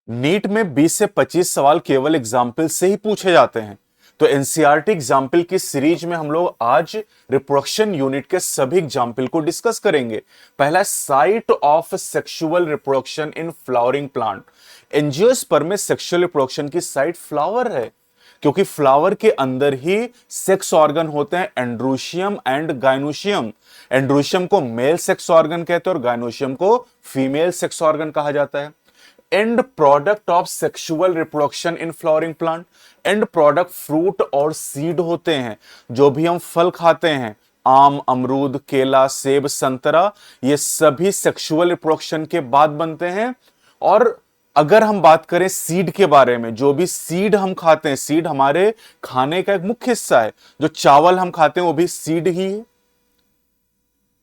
NEET में 20 से 25 सवाल केवल एग्जाम्पल से ही पूछे जाते हैं। तो एनसीईआरटी एग्जाम्पल की सीरीज में हम लोग आज रिप्रोडक्शन यूनिट के सभी एग्जाम्पल को डिस्कस करेंगे। पहला, site of sexual reproduction in flowering plant. Angiosperm में सेक्सुअल रिप्रोडक्शन की साइट फ्लावर है, क्योंकि फ्लावर के अंदर ही सेक्स ऑर्गन होते हैं, एंड्रोशियम एंड गाइनोशियम। एंड्रोशियम को मेल सेक्स ऑर्गन कहते हैं और गाइनोशियम को फीमेल सेक्स ऑर्गन कहा जाता है। And product of sexual reproduction in flowering plant. And product fruit और सीड होते हैं। जो भी हम फल खाते हैं, आम, अमरूद, केला, सेब, संतरा, ये सभी सेक्सुअल रिप्रोडक्शन के बाद बनते हैं। और अगर हम बात करें सीड के बारे में, जो भी सीड हम खाते हैं, सीड हमारे खाने का एक मुख्य हिस्सा है। जो चावल हम खाते हैं वो भी सीड ही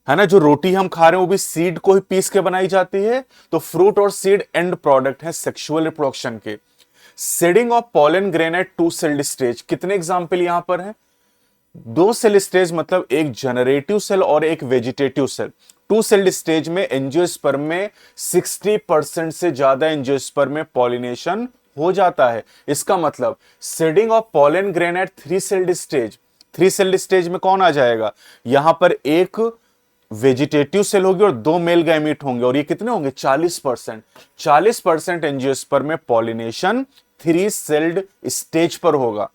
है ना। जो रोटी हम खा रहे हैं वो भी सीड को ही पीस के बनाई जाती है। तो फ्रूट और सीड एंड प्रोडक्ट है सेक्सुअल रिप्रोडक्शन के। Shedding of pollen grain at two celled stage. कितने एग्जाम्पल यहां पर हैं? दो सेल स्टेज, मतलब एक जनरेटिव सेल और एक vegetative cell. Two celled stage में एंजियोस्पर्म में 60% से ज्यादा एंजियोस्पर्म में पॉलिनेशन हो जाता है। इसका मतलब shedding of pollen grain at three celled stage. Three celled stage में कौन आ जाएगा? यहां पर एक वेजिटेटिव सेल होगी और दो मेल गैमीट होंगे, और ये कितने होंगे? 40%। 40% एंजियोस्पर्म में पॉलिनेशन थ्री सेल्ड स्टेज पर होगा।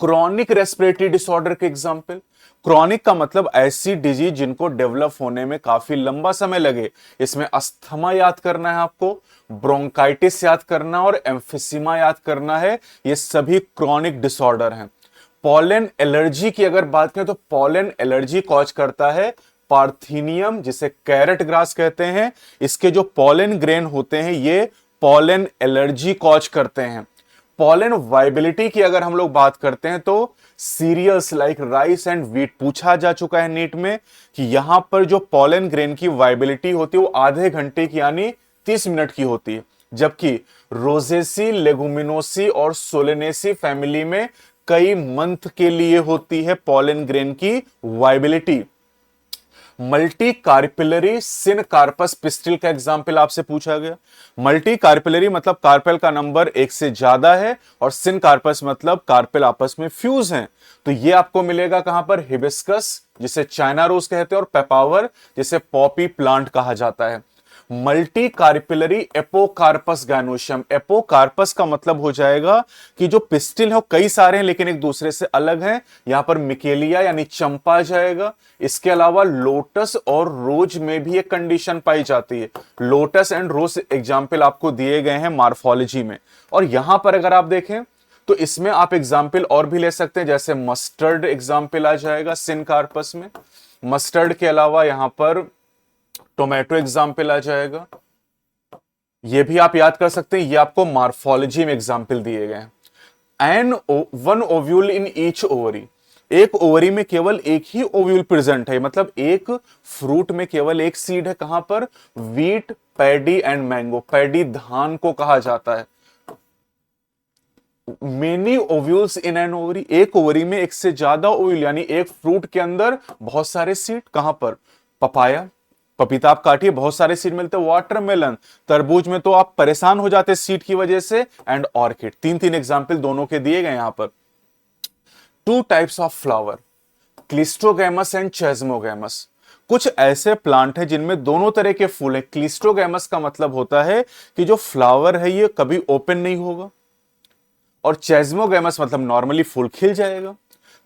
क्रॉनिक रेस्पिरेटरी डिसऑर्डर के एग्जाम्पल। क्रॉनिक का मतलब ऐसी डिजीज जिनको डेवलप होने में काफी लंबा समय लगे। इसमें अस्थमा याद करना है आपको, ब्रोंकाइटिस याद करना और एम्फिसीमा याद करना है। ये सभी क्रॉनिक डिसऑर्डर हैं। पॉलन एलर्जी की अगर बात करें तो पॉलन एलर्जी कॉज करता है पार्थीनियम, जिसे कैरेट ग्रास कहते हैं। इसके जो पॉलन ग्रेन होते हैं ये पॉलन एलर्जी कॉज करते हैं। पॉलन वाइबिलिटी की अगर हम लोग बात करते हैं तो cereals like rice and wheat पूछा जा चुका है नीट में कि यहां पर जो पॉलन ग्रेन की वाइबिलिटी होती है वो आधे घंटे की यानी 30 मिनट की होती है। जबकि रोजेसी, लेगुमिनोसी और सोलेनेसी फैमिली में कई मंथ के लिए होती है पॉलन ग्रेन की वाइबिलिटी। मल्टी कार्पिलरी सिन कार्पस पिस्टिल का एग्जाम्पल आपसे पूछा गया। मल्टी कार्पिलरी मतलब कार्पेल का नंबर एक से ज्यादा है, और सिन कार्पस मतलब कार्पेल आपस में फ्यूज हैं। तो ये आपको मिलेगा कहां पर? हिबिस्कस, जिसे चाइना रोज कहते हैं, और पेपावर, जिसे पॉपी प्लांट कहा जाता है। Multi carpellary apocarpous gynoecium. Apocarpous का मतलब हो जाएगा कि जो पिस्टिल है कई सारे हैं लेकिन एक दूसरे से अलग हैं। यहां पर मिकेलिया यानी चंपा आ जाएगा। इसके अलावा लोटस और रोज में भी एक कंडीशन पाई जाती है। लोटस एंड रोज एग्जाम्पल आपको दिए गए हैं मार्फोलॉजी में। और यहां पर अगर आप देखें तो इसमें आप एग्जाम्पल और भी ले सकते हैं, जैसे मस्टर्ड एग्जाम्पल आ जाएगा सिन कार्पस में। मस्टर्ड के अलावा यहां पर टोमेटो एग्जाम्पल आ जाएगा। ये भी आप याद कर सकते हैं, ये आपको मार्फोलॉजी में एग्जाम्पल दिए गए हैं। An one ovule in each ovary. एक ओवरी में केवल एक ही ओव्यूल प्रेजेंट है, मतलब एक फ्रूट में केवल एक सीड है। कहां पर? Wheat, paddy and mango. Paddy धान को कहा जाता है। Many ovules in an ovary. एक ओवरी में एक से ज्यादा ओव्यूल, यानी एक फ्रूट के अंदर बहुत सारे सीड। कहां पर? पपाया, पपीता आप काटिए बहुत सारे सीड मिलते हैं। वाटरमेलन, तरबूज में तो आप परेशान हो जाते सीड की वजह से। And orchid. तीन तीन एग्जाम्पल दोनों के दिए गए यहां पर। Two types of flower, cleistogamous and chasmogamous. कुछ ऐसे प्लांट हैं जिनमें दोनों तरह के फूल हैं। क्लिस्ट्रोगैमस का मतलब होता है कि जो फ्लावर है ये कभी ओपन नहीं होगा, और चेस्मोगैमस मतलब नॉर्मली फूल खिल जाएगा।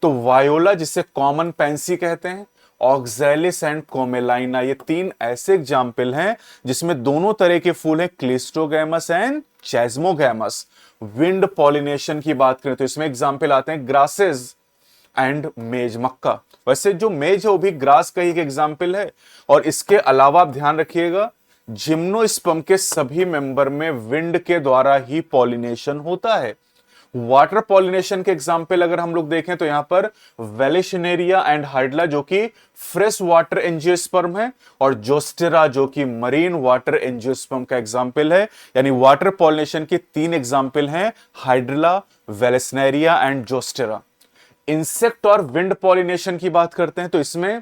तो वायोला, जिसे कॉमन पेंसी कहते हैं, ऑक्सैलिस एंड कोमेलाइना, ये तीन ऐसे एग्जाम्पल हैं जिसमें दोनों तरह के फूल हैं, क्लिस्ट्रोगैमस एंड चेस्मोगैमस। विंड पॉलिनेशन की बात करें तो इसमें एग्जाम्पल आते हैं ग्रासेस एंड मेज, मक्का। वैसे जो मेज है वो भी ग्रास का ही एक एग्जाम्पल है। और इसके अलावा आप ध्यान रखिएगा, जिम्नोस्पर्म के सभी मेंबर में विंड के द्वारा ही पॉलिनेशन होता है। वाटर पॉलिनेशन के एग्जाम्पल अगर हम लोग देखें तो यहां पर वेलिशनेरिया एंड हाइड्ला जो कि फ्रेश वाटर एंजियोस्पर्म है, और जोस्टेरा जो कि मरीन वाटर एंजियोस्पर्म का एग्जाम्पल है। यानी वाटर पॉलिनेशन के तीन एग्जाम्पल हैं, हाइड्ला, वेलिशनेरिया एंड जोस्टेरा। इंसेक्ट और विंड पॉलिनेशन की बात करते हैं तो इसमें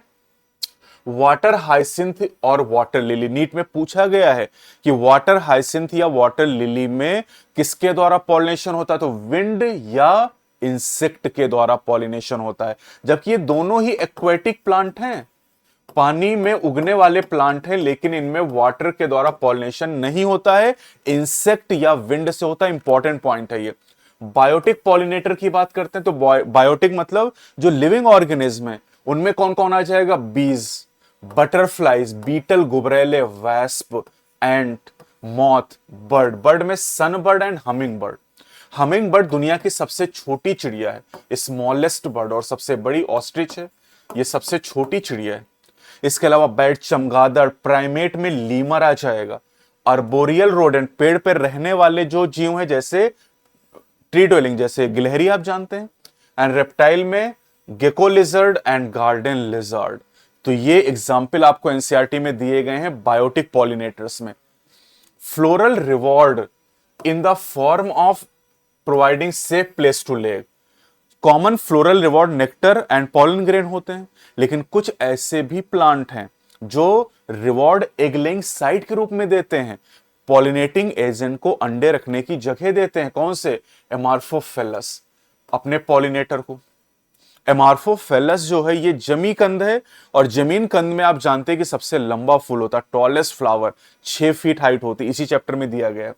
वाटर हाइसिंथ और वाटर लिली, नीट में पूछा गया है कि वाटर हाइसिंथ या वाटर लिली में किसके द्वारा पॉलिनेशन होता है, तो विंड या इंसेक्ट के द्वारा पॉलिनेशन होता है, जबकि ये दोनों ही एक्वेटिक प्लांट हैं, पानी में उगने वाले प्लांट हैं, लेकिन इनमें वाटर के द्वारा पॉलिनेशन नहीं होता है, इंसेक्ट या विंड से होता है। इंपॉर्टेंट पॉइंट है ये। बायोटिक पॉलिनेटर की बात करते हैं तो बायोटिक मतलब जो लिविंग ऑर्गेनिज्म है उनमें कौन कौन आ जाएगा, बीज, बटरफ्लाइज, बीटल, गुबरेले, wasp, ant, moth, bird. Bird में sun bird and humming bird. Humming bird दुनिया की सबसे छोटी चिड़िया है, स्मॉलेस्ट बर्ड, और सबसे बड़ी ऑस्ट्रिच है, ये सबसे छोटी चिड़िया है। इसके अलावा बैट, चमगादड़, प्राइमेट में लीमर आ जाएगा। अर्बोरियल रोडेंट, पेड़ पर रहने वाले जो जीव हैं, जैसे ट्री ड्वेलिंग, जैसे गिलहरी आप जानते हैं। एंड रेप्टाइल में gecko lizard and garden lizard. तो ये एग्जाम्पल आपको एनसीईआरटी में दिए गए हैं बायोटिक पॉलिनेटर्स में। Floral reward in the form of providing safe place to live. Common floral reward nectar and pollen grain होते हैं, लेकिन कुछ ऐसे भी प्लांट हैं जो रिवॉर्ड एग लेइंग साइट के रूप में देते हैं, पॉलिनेटिंग एजेंट को अंडे रखने की जगह देते हैं। कौन से, एमार्फोफेलस, अपने पॉलिनेटर को। एमार्फोफेलस जो है ये जमी कंद है, और जमीन कंद में आप जानते हैं कि सबसे लंबा फूल होता है, टॉलेस्ट फ्लावर, 6 फीट हाइट होती, इसी चैप्टर में दिया गया है।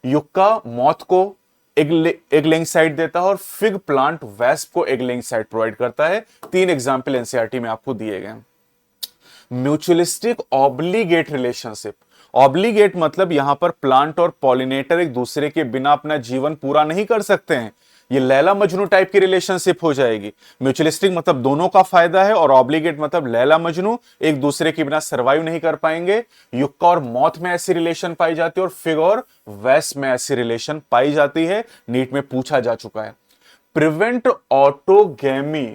युक्का मॉथ को एग लेइंग साइट देता है, और फिग प्लांट वेस्प को एग लेइंग साइट प्रोवाइड करता है। 3 एग्जाम्पल एनसीईआरटी में आपको दिए गए। Mutualistic obligate relationship. ऑब्लिगेट मतलब यहां पर प्लांट और पॉलिनेटर एक दूसरे के बिना अपना जीवन पूरा नहीं कर सकते हैं, ये लैला मजनू टाइप की रिलेशनशिप हो जाएगी। म्यूचुअलिस्टिक मतलब दोनों का फायदा है, और ऑब्लिगेट मतलब लैला मजनू एक दूसरे के बिना सर्वाइव नहीं कर पाएंगे। युक्का और मॉथ में ऐसी रिलेशन पाई जाती है, और फिग और वेस्प में ऐसी रिलेशन पाई जाती है, नीट में पूछा जा चुका है। Prevent autogamy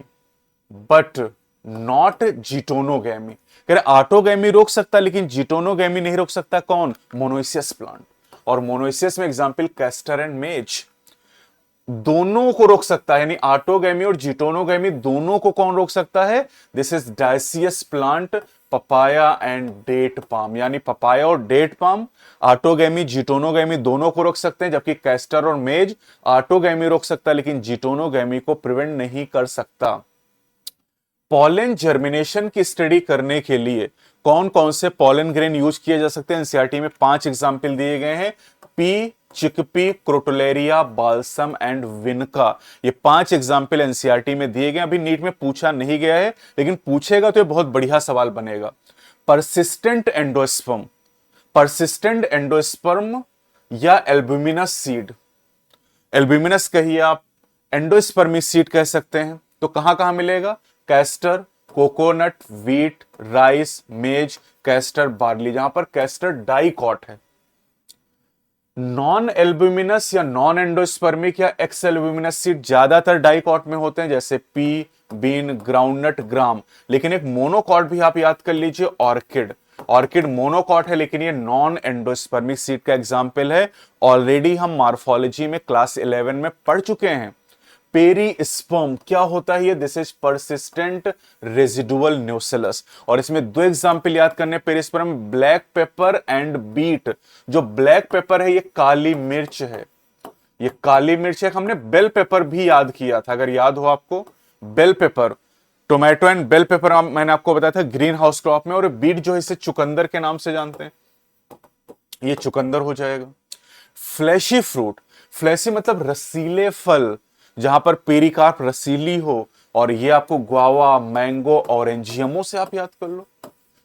but not geitonogamy. कह रहे ऑटोगैमी रोक सकता है लेकिन जीटोनोगैमी नहीं रोक सकता। कौन, मोनोइसियस प्लांट। और मोनोइसियस में एग्जांपल कैस्टर एंड मेज। दोनों को रोक सकता है, यानी ऑटोगैमी और जीटोनोगैमी दोनों को कौन रोक सकता है, this is dioecious plant, papaya and date palm. यानी पपाया और डेट पाम ऑटोगैमी जीटोनोगैमी दोनों को रोक सकते हैं, जबकि कैस्टर और मेज ऑटोगैमी रोक सकता है लेकिन जीटोनोगैमी को प्रिवेंट नहीं कर सकता। पॉलन जर्मिनेशन की स्टडी करने के लिए कौन कौन से पॉलन ग्रेन यूज किए जा सकते हैं, एनसीईआरटी में 5 एग्जाम्पल दिए गए हैं। P, chickpea, क्रोटोलेरिया, balsam and विनका। ये 5 एग्जाम्पल एनसीईआरटी में दिए गए। अभी नीट में पूछा नहीं गया है, लेकिन पूछेगा तो ये बहुत बढ़िया सवाल बनेगा। परसिस्टेंट एंडोस्पर्म, परसिस्टेंट एंडोस्पर्म या एल्ब्यूमिनस सीड। एल्ब्यूमिनस कहिए आप, एंडोस्पर्मी सीड कह सकते हैं। तो कहां कहां मिलेगा, कैस्टर, कोकोनट, व्हीट, राइस, मेज, कैस्टर, बार्ली, जहां पर कैस्टर डाइकॉट है। नॉन एल्ब्यूमिनस या नॉन एंडोस्पर्मिक या एक्स एल्ब्यूमिनस सीड ज्यादातर डाइकॉट में होते हैं, जैसे पी, बीन, ग्राउंडनट, ग्राम। लेकिन एक मोनोकॉट भी आप याद कर लीजिए, ऑर्किड। ऑर्किड मोनोकॉट है लेकिन ये नॉन एंडोस्पर्मिक सीड का एग्जाम्पल है। ऑलरेडी हम मॉर्फोलॉजी में क्लास 11 में पढ़ चुके हैं। पेरीस्पर्म क्या होता है ये, this is persistent residual nucellus. और इसमें 2 एग्जांपल याद करने पेरीस्पर्म, ब्लैक पेपर एंड बीट। जो ब्लैक पेपर है ये काली मिर्च है, ये काली मिर्च है। हमने बेल पेपर भी याद किया था, अगर याद हो आपको, bell pepper, tomato and bell pepper मैंने आपको बताया था ग्रीन हाउस क्रॉप में। और बीट जो है इसे चुकंदर के नाम से जानते हैं, ये चुकंदर हो जाएगा। फ्लैशी फ्रूट, फ्लैशी मतलब रसीले फल, जहां पर पेरिकार्प रसीली हो, और ये आपको गुआवा, मैंगो, ऑरेंज, जीएमओ से आप याद कर लो।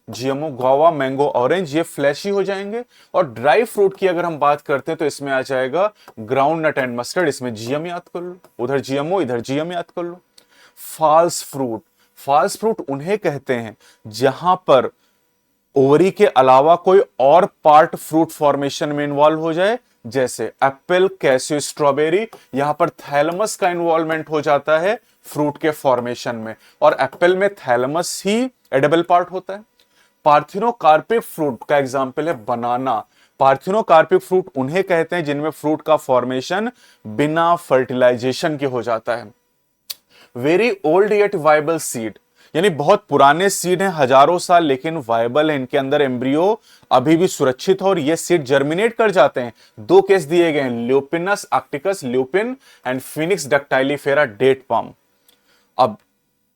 जीएमओ, गुआवा, मैंगो, ऑरेंज, ये फ्लैशी हो जाएंगे। और ड्राई फ्रूट की अगर हम बात करते हैं तो इसमें आ जाएगा ग्राउंड नट एंड मस्टर्ड, इसमें जीएम याद कर लो, उधर जीएमओ इधर जीएम याद कर लो। फॉल्स फ्रूट, फॉल्स फ्रूट उन्हें कहते हैं जहां पर ओवरी के अलावा कोई और पार्ट फ्रूट फॉर्मेशन में इन्वॉल्व हो जाए, जैसे एप्पल, कैसियो, स्ट्रॉबेरी। यहां पर थैलमस का इन्वॉल्वमेंट हो जाता है फ्रूट के फॉर्मेशन में, और एप्पल में थैलमस ही एडेबल पार्ट होता है। पार्थिनोकार्पिक फ्रूट का एग्जांपल है बनाना। पार्थिनोकार्पिक फ्रूट उन्हें कहते हैं जिनमें फ्रूट का फॉर्मेशन बिना फर्टिलाइजेशन के हो जाता है। Very old yet viable seed, यानी बहुत पुराने सीड हैं, हजारों साल, लेकिन वायबल है, इनके अंदर एम्ब्रियो अभी भी सुरक्षित हो और ये सीड जर्मिनेट कर जाते हैं। दो केस दिए गए हैं, Lupinus arcticus lupine and Phoenix dactylifera date palm. अब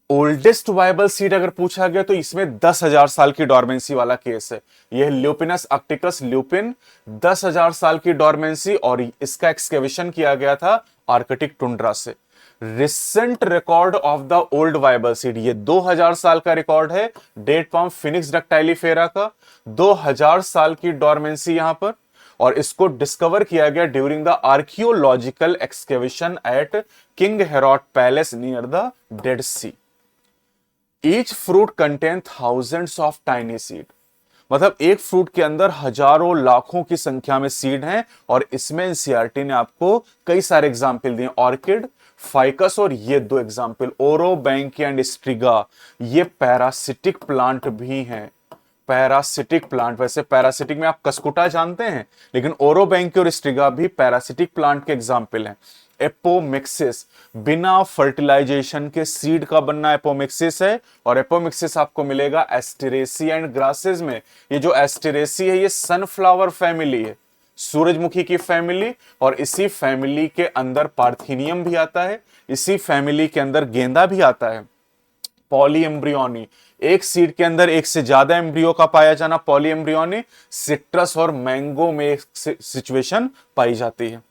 ओल्डेस्ट वायबल सीड अगर पूछा गया तो इसमें 10,000 साल की डॉर्मेंसी वाला केस है। यह ल्यूपिनस आर्क्टिकस ल्यूपिन 10,000 साल की डॉर्मेंसी, और इसका एक्सकेवेशन किया गया था आर्कटिक टुंड्रा से। Recent record of the old viable seed, ये 2000 साल का रिकॉर्ड है डेट पाम फिनिक्स डक्टाइलिफेरा का, 2000 साल की डॉर्मेंसी यहां पर, और इसको डिस्कवर किया गया during the archaeological excavation at King Herod palace near the Dead Sea. Each fruit contain thousands of tiny seed, मतलब एक फ्रूट के अंदर हजारों लाखों की संख्या में सीड हैं, और इसमें एनसीईआरटी ने आपको कई सारे एग्जाम्पल दिए, ऑर्किड, फाइकस, और ये दो एग्जाम्पल ओरोबैंकी एंड स्ट्रिगा, ये पैरासिटिक प्लांट भी हैं। पैरासिटिक प्लांट, वैसे पैरासिटिक में आप कसकुटा जानते हैं, लेकिन ओरोबैंकी और स्ट्रिगा भी पैरासिटिक प्लांट के एग्जाम्पल हैं। एपोमिक्सिस, बिना फर्टिलाइजेशन के सीड का बनना एपोमिक्सिस है, और एपोमिक्सिस आपको मिलेगा एस्टेरेसी एंड ग्रासेस में। ये जो एस्टेरेसी है ये सनफ्लावर फैमिली है, सूरजमुखी की फैमिली, और इसी फैमिली के अंदर पार्थेनियम भी आता है, इसी फैमिली के अंदर गेंदा भी आता है। पॉलीएम्ब्रियोनी, एक सीड के अंदर एक से ज्यादा एम्ब्रियो का पाया जाना पॉलीएम्ब्रियोनी। सिट्रस और मैंगो में एक सिचुएशन पाई जाती है।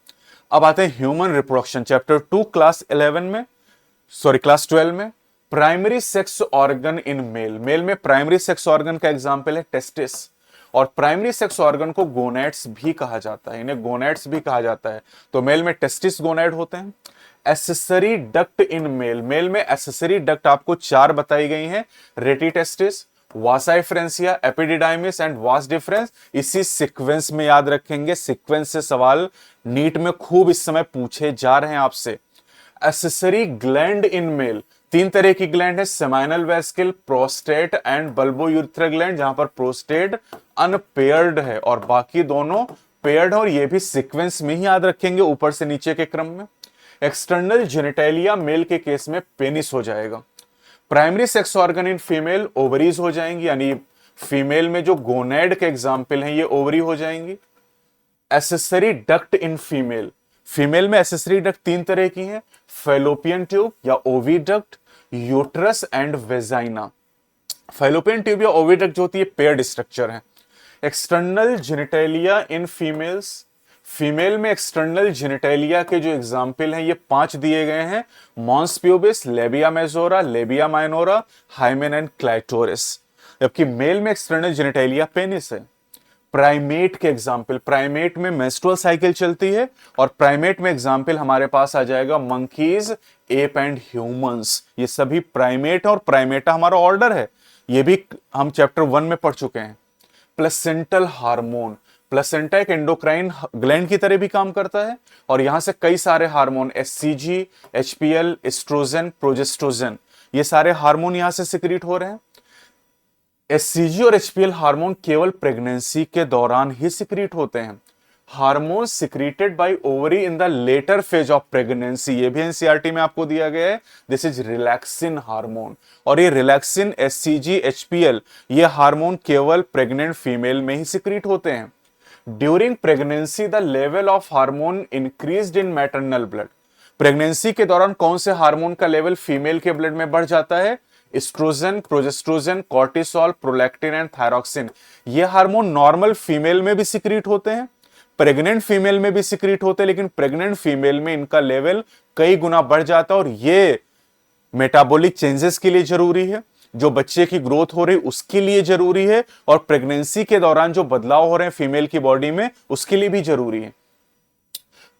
अब आते हैं ह्यूमन रिप्रोडक्शन, चैप्टर 2 क्लास 12 में primary sex organ in male. Male में प्राइमरी सेक्स ऑर्गन का एग्जांपल है टेस्टिस, और प्राइमरी सेक्स ऑर्गन को गोनेट्स भी कहा जाता है, इन्हें गोनेट्स भी कहा जाता है। तो मेल में टेस्टिस गोनेट होते हैं। एसेसरी डक्ट इन मेल, मेल में एसेसरी डक्ट आपको 4 बताई गई हैं, rete testis, vasa efferentia, epididymis and vas deferens. इसी सीक्वेंस में याद रखेंगे, सीक्वेंस से सवाल नीट में खूब इस समय पूछे जा रहे हैं आपसे। एसेसरी ग्लैंड इन मेल, 3 तरह की ग्लैंड है, seminal vesicle, prostate and bulbourethral gland, जहां पर प्रोस्टेट अनपेयर्ड है और बाकी दोनों पेयर्ड है, और ये भी सीक्वेंस में ही याद रखेंगे ऊपर से नीचे के क्रम में। एक्सटर्नल जेनिटेलिया मेल के केस में पेनिस हो जाएगा। Primary sex organ in female ovaries हो जाएंगी, यानी फीमेल में जो गोनेड के एग्जाम्पल हैं ये ओवरी हो जाएंगी। Accessory duct in female, female में एसेसरी डक्ट 3 तरह की हैं, फैलोपियन ट्यूब या oviduct, uterus and vagina. Fallopian tube या ओविडक्ट जो होती है पेयर्ड स्ट्रक्चर है। External genitalia in females, female में एक्सटर्नल जेनिटेलिया के जो एग्जाम्पल हैं ये 5 दिए गए हैं, mons pubis, labia majora, labia minora, hymen and clitoris. जबकि मेल में एक्सटर्नल जेनिटेलिया पेनिस है। प्राइमेट के एग्जाम्पल, प्राइमेट में मेंस्ट्रुअल साइकिल चलती है, और प्राइमेट में एग्जाम्पल हमारे पास आ जाएगा मंकीज, एप एंड ह्यूमंस। ये सभी प्राइमेट और प्राइमेटा हमारा ऑर्डर है, ये भी हम चैप्टर 1 में पढ़ चुके हैं। प्लेसेंटल हार्मोन, प्लेसेंटा एक एंडोक्राइन ग्लैंड की तरह भी काम करता है, और यहां से कई सारे hormone HCG, HPL, estrogen, progestrogen, ये सारे हार्मोन यहां से सिक्रीट हो रहे हैं। एचसीजी और एचपीएल हार्मोन केवल प्रेगनेंसी के दौरान ही सिक्रीट होते हैं। Hormone secreted by ovary in the later phase of pregnancy, ये भी एनसीईआरटी में आपको दिया गया है, दिस इज रिलैक्सिन हार्मोन। और ये रिलैक्सिन, एचसीजी, एचपीएल, ये हार्मोन केवल प्रेग्नेंट फीमेल में ही सिक्रीट होते हैं। During pregnancy the level of hormone increased in maternal blood, pregnancy के दौरान कौन से हार्मोन का लेवल फीमेल के ब्लड में बढ़ जाता है? Estrogen, progestrogen, cortisol, prolactin and thyroxine. ये हार्मोन नॉर्मल फीमेल में भी सिक्रीट होते हैं, प्रेग्नेंट फीमेल में भी सिक्रीट होते हैं, लेकिन प्रेग्नेंट फीमेल में इनका लेवल कई गुना बढ़ जाता है, और ये मेटाबॉलिक चेंजेस के लिए जरूरी है, जो बच्चे की ग्रोथ हो रही उसके लिए जरूरी है, और प्रेगनेंसी के दौरान जो बदलाव हो रहे हैं फीमेल की बॉडी में उसके लिए भी जरूरी है।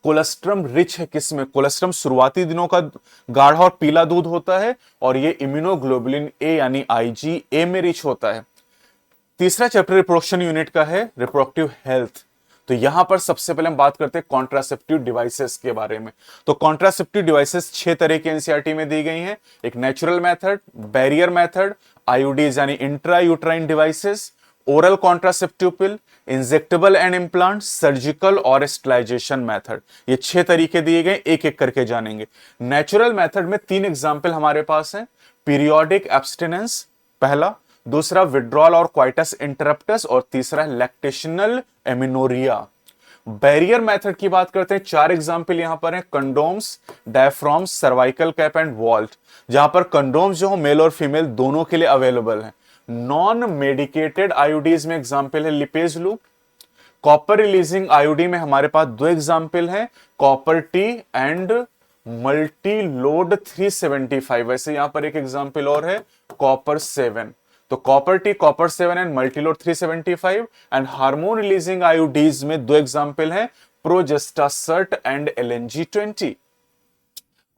कोलेस्ट्रम रिच है किसमें? कोलेस्ट्रम शुरुआती दिनों का गाढ़ा और पीला दूध होता है, और ये इम्यूनोग्लोबुलिन ए यानी IgA में रिच होता है। तीसरा चैप्टर रिप्रोडक्शन यूनिट का है रिप्रोडक्टिव हेल्थ। तो यहां पर सबसे पहले हम बात करते हैं कॉन्ट्रासेप्टिव डिवाइसेस के बारे में। तो कॉन्ट्रासेप्टिव डिवाइसेस 6 तरह के एनसीईआरटी में दी गई हैं। एक natural method, barrier method, IUDs यानी intra uterine devices, oral contraceptive pill, injectable and implant, surgical और स्टरलाइजेशन मेथड। ये 6 तरीके दिए गए, एक एक करके जानेंगे। नेचुरल मेथड में 3 एग्जाम्पल हमारे पास हैं, पीरियोडिक एब्स्टिनेंस पहला, दूसरा विड्रॉल और क्वाइटस इंटरप्टस, और तीसरा लैक्टेशनल एमिनोरिया। बैरियर मेथड की बात करते हैं, 4 एग्जाम्पल यहां पर हैं, condoms, diaphragms, cervical cap and vault, जहां पर कंडोम्स जो हो मेल और फीमेल दोनों के लिए अवेलेबल है। नॉन मेडिकेटेड आईओडीज में एग्जाम्पल है lipase loop. Copper releasing IOD में हमारे पास 2 एग्जाम्पल हैं, copper T and multi load 375। वैसे यहां पर एक एग्जाम्पल और है कॉपर 7। तो copper T, copper 7 and Multiload 375। And hormone releasing IUDs में 2 एग्जाम्पल हैं, Progestasert and LNG-20।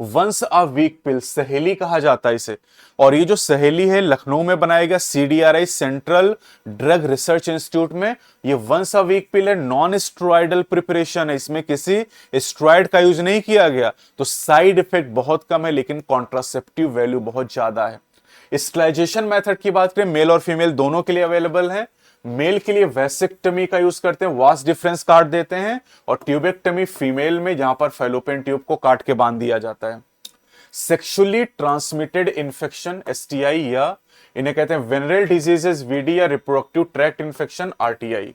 Once a week pill, Saheli कहा जाता है इसे, और ये जो सहेली है लखनऊ में बनाया गया CDRI central drug research institute में। ये वंस अ वीक पिल है, नॉन स्टेरॉइडल प्रिपरेशन है, इसमें किसी स्टेरॉइड का यूज नहीं किया गया, तो साइड इफेक्ट बहुत कम है लेकिन कॉन्ट्रासेप्टिव वैल्यू बहुत ज्यादा है। स्टरलाइजेशन मेथड की बात करें, मेल और फीमेल दोनों के लिए अवेलेबल है। मेल के लिए वेसिक्टमी का यूज करते हैं, वास डिफरेंस काट देते हैं, और ट्यूबेक्टमी फीमेल में जहां पर फैलोपियन ट्यूब को काट के बांध दिया जाता है। सेक्सुअली ट्रांसमिटेड इंफेक्शन STI, या इन्हें कहते हैं वेनरल डिजीजेस VD या रिप्रोडक्टिव ट्रैक्ट इंफेक्शन RTI,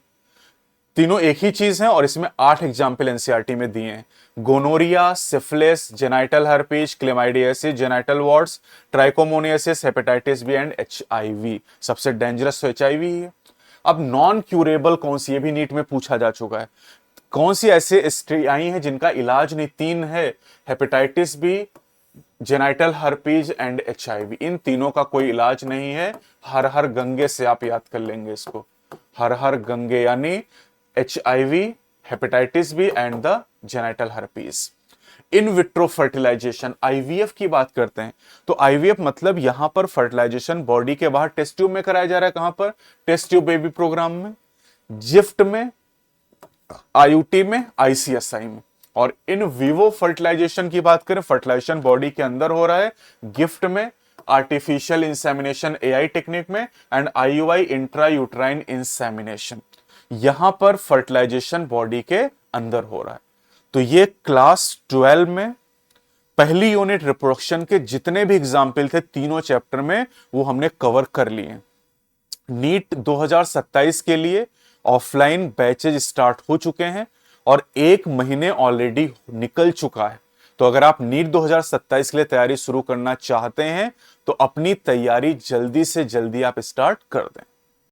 तीनों एक ही चीज है और इसमें 8 एग्जाम्पल एनसीईआरटी में दिए हैं। Gonorrhoea, syphilis, genital herpes, chlamydiasis, genital warts, trichomoniasis, hepatitis B and HIV। सबसे डेंजरस तो HIV ही है। अब नॉन क्यूरेबल कौन सी, ये भी नीट में पूछा जा चुका है, कौन सी ऐसे STI हैं जिनका इलाज नहीं? 3 है, hepatitis B, genital herpes and HIV। इन तीनों का कोई इलाज नहीं है। हर हर गंगे से आप याद कर लेंगे इसको, हर हर गंगे, यानी HIV, hepatitis B and the genital herpes. In vitro fertilisation, IVF की बात करते हैं, तो IVF मतलब यहां पर फर्टिलाइजेशन बॉडी के बाहर टेस्ट ट्यूब में कराया जा रहा है। कहां पर? टेस्ट ट्यूब बेबी प्रोग्राम में, जिफ्ट में, IUT में, ICSI में। और इन विवो फर्टिलाइजेशन की बात करें, फर्टिलाइजेशन बॉडी के अंदर हो रहा है, गिफ्ट में, आर्टिफिशियल इंसेमिनेशन AI टेक्निक में, and IUI intra uterine insemination, यहां पर फर्टिलाइजेशन बॉडी के अंदर हो रहा है। तो ये क्लास 12 में पहली यूनिट रिप्रोडक्शन के जितने भी एग्जाम्पल थे तीनों चैप्टर में, वो हमने कवर कर लिए। नीट 2027 के लिए ऑफलाइन बैचेज स्टार्ट हो चुके हैं और 1 महीने ऑलरेडी निकल चुका है। तो अगर आप नीट 2027 के लिए तैयारी शुरू करना चाहते हैं तो अपनी तैयारी जल्दी से जल्दी आप स्टार्ट कर दें।